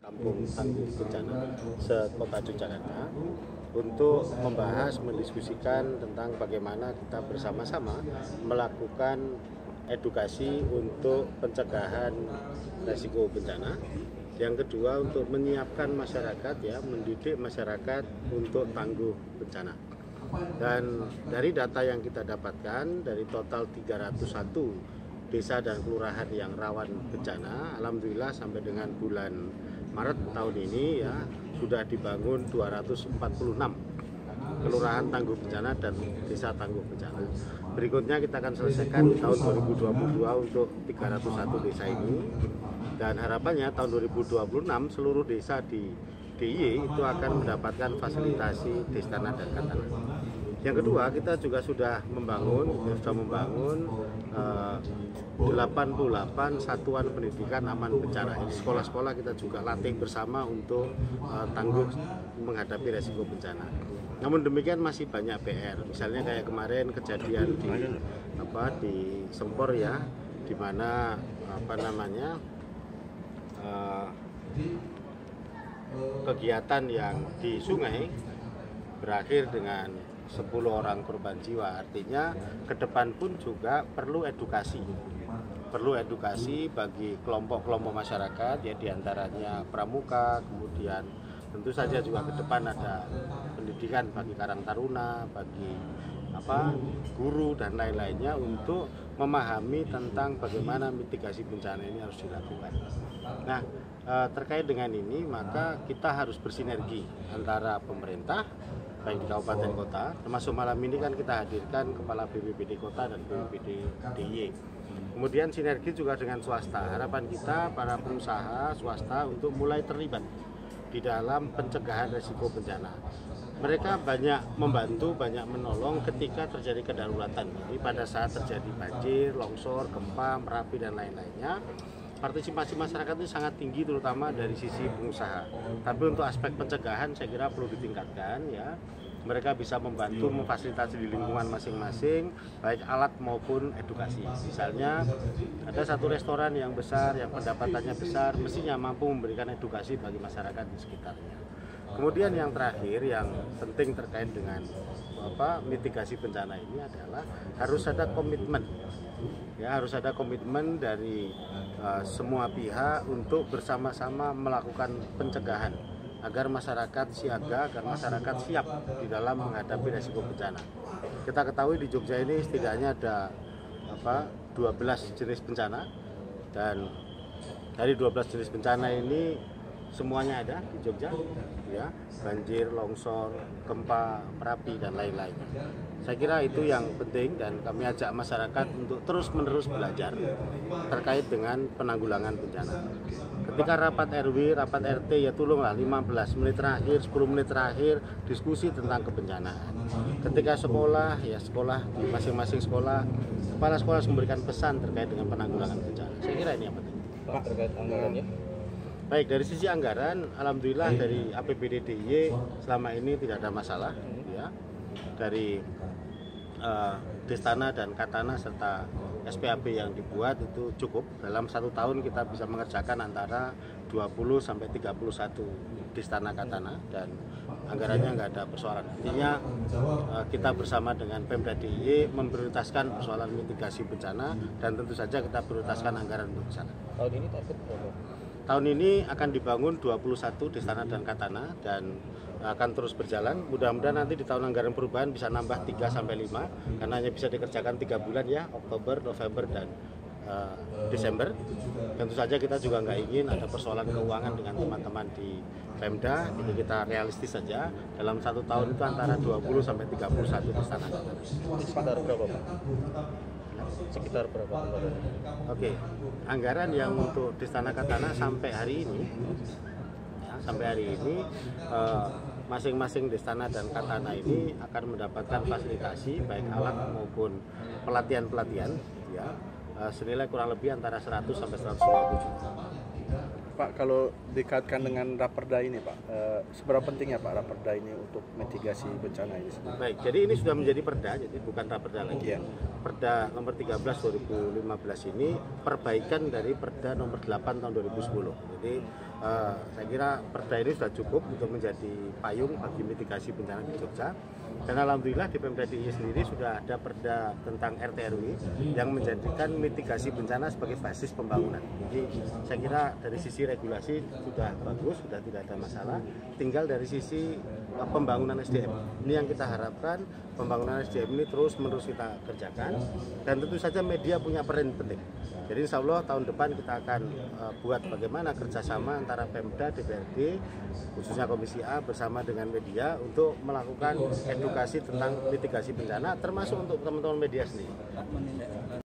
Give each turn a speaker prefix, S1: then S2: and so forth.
S1: Kampung Tangguh Bencana se-Kota Yogyakarta untuk membahas, mendiskusikan tentang bagaimana kita bersama-sama melakukan edukasi untuk pencegahan resiko bencana. Yang kedua, untuk menyiapkan masyarakat, mendidik masyarakat untuk tangguh bencana. Dan dari data yang kita dapatkan, dari total 301 desa dan kelurahan yang rawan bencana, alhamdulillah sampai dengan bulan Maret tahun ini sudah dibangun 246 kelurahan tangguh bencana dan desa tangguh bencana. Berikutnya kita akan selesaikan tahun 2022 untuk 301 desa ini, dan harapannya tahun 2026 seluruh desa di DIY itu akan mendapatkan fasilitasi Destana dan Katana. Yang kedua, kita juga sudah membangun 88 satuan pendidikan aman bencana. Sekolah-sekolah kita juga latih bersama untuk tangguh menghadapi resiko bencana. Namun demikian masih banyak PR. Misalnya kayak kemarin kejadian di Sempor di mana kegiatan yang di sungai berakhir dengan 10 orang korban jiwa. Artinya ke depan pun juga perlu edukasi bagi kelompok-kelompok masyarakat, diantaranya pramuka, kemudian tentu saja juga ke depan ada pendidikan bagi Karang Taruna, bagi guru dan lain-lainnya untuk memahami tentang bagaimana mitigasi bencana ini harus dilakukan. Nah, terkait dengan ini maka kita harus bersinergi antara pemerintah baik di kabupaten kota, termasuk malam ini kan kita hadirkan kepala BPBD kota dan BPBD DIY. Kemudian sinergi juga dengan swasta. Harapan kita para pengusaha swasta untuk mulai terlibat di dalam pencegahan risiko bencana. Mereka banyak membantu, banyak menolong ketika terjadi kedaruratan. Jadi pada saat terjadi banjir, longsor, gempa, Merapi dan lain-lainnya, partisipasi masyarakat itu sangat tinggi, terutama dari sisi pengusaha. Tapi untuk aspek pencegahan saya kira perlu ditingkatkan Mereka bisa membantu memfasilitasi di lingkungan masing-masing, baik alat maupun edukasi. Misalnya ada satu restoran yang besar, yang pendapatannya besar, mestinya mampu memberikan edukasi bagi masyarakat di sekitarnya. Kemudian yang terakhir, yang penting terkait dengan mitigasi bencana ini adalah harus ada komitmen. Harus ada komitmen dari semua pihak untuk bersama-sama melakukan pencegahan agar masyarakat siaga, agar masyarakat siap di dalam menghadapi resiko bencana. Kita ketahui di Jogja ini setidaknya ada 12 jenis bencana, dan dari 12 jenis bencana ini semuanya ada di Jogja, banjir, longsor, gempa, Merapi dan lain-lain. Saya kira itu yang penting, dan kami ajak masyarakat untuk terus-menerus belajar terkait dengan penanggulangan bencana. Ketika rapat RW, rapat RT, tolonglah 15 menit terakhir, 10 menit terakhir diskusi tentang kebencanaan. Ketika sekolah, sekolah di masing-masing sekolah, kepala sekolah harus memberikan pesan terkait dengan penanggulangan bencana. Saya kira ini yang penting.
S2: Pak, terkait anggarannya?
S1: Baik, dari sisi anggaran, alhamdulillah dari APBD DIY selama ini tidak ada masalah. Dari Destana dan Katana serta SPAB yang dibuat itu cukup. Dalam 1 tahun kita bisa mengerjakan antara 20 sampai 31 Destana Katana, dan anggarannya nggak ada persoalan. Artinya kita bersama dengan Pemda DIY memprioritaskan persoalan mitigasi bencana, dan tentu saja kita prioritaskan anggaran untuk sana.
S2: Tahun ini target berapa?
S1: Tahun ini akan dibangun 21 Destana dan Katana, dan akan terus berjalan. Mudah-mudahan nanti di tahun anggaran perubahan bisa nambah 3-5, karena hanya bisa dikerjakan 3 bulan Oktober, November, dan Desember. Tentu saja kita juga nggak ingin ada persoalan keuangan dengan teman-teman di Pemda, jadi kita realistis saja dalam 1 tahun itu antara 20 sampai 31 Destana.
S2: Sekitar berapa, Pak? Sekitar berapa anggaran?
S1: Oke, anggaran yang untuk Destana Katana sampai hari ini masing-masing Destana dan Katana ini akan mendapatkan fasilitasi baik alat maupun pelatihan-pelatihan senilai kurang lebih antara 100 sampai 150 juta.
S3: Pak, kalau dikaitkan dengan Raperda ini, Pak, seberapa pentingnya Pak Raperda ini untuk mitigasi bencana ini sendiri?
S1: Baik, jadi ini sudah menjadi perda, jadi bukan Raperda lagi. Perda nomor 13 2015 ini perbaikan dari Perda nomor 8 tahun 2010. Jadi Saya kira perda ini sudah cukup untuk menjadi payung bagi mitigasi bencana di Jogja. Dan alhamdulillah di Pemda DIY sendiri sudah ada perda tentang RT/RW yang menjadikan mitigasi bencana sebagai basis pembangunan. Jadi saya kira dari sisi regulasi sudah bagus, sudah tidak ada masalah. Tinggal dari sisi pembangunan SDM. Ini yang kita harapkan, pembangunan SDM ini terus-menerus kita kerjakan. Dan tentu saja media punya peran penting. Jadi insya Allah tahun depan kita akan buat bagaimana kerjasama antara Pemda, DPRD, khususnya Komisi A bersama dengan media untuk melakukan edukasi tentang mitigasi bencana, termasuk untuk teman-teman media sendiri.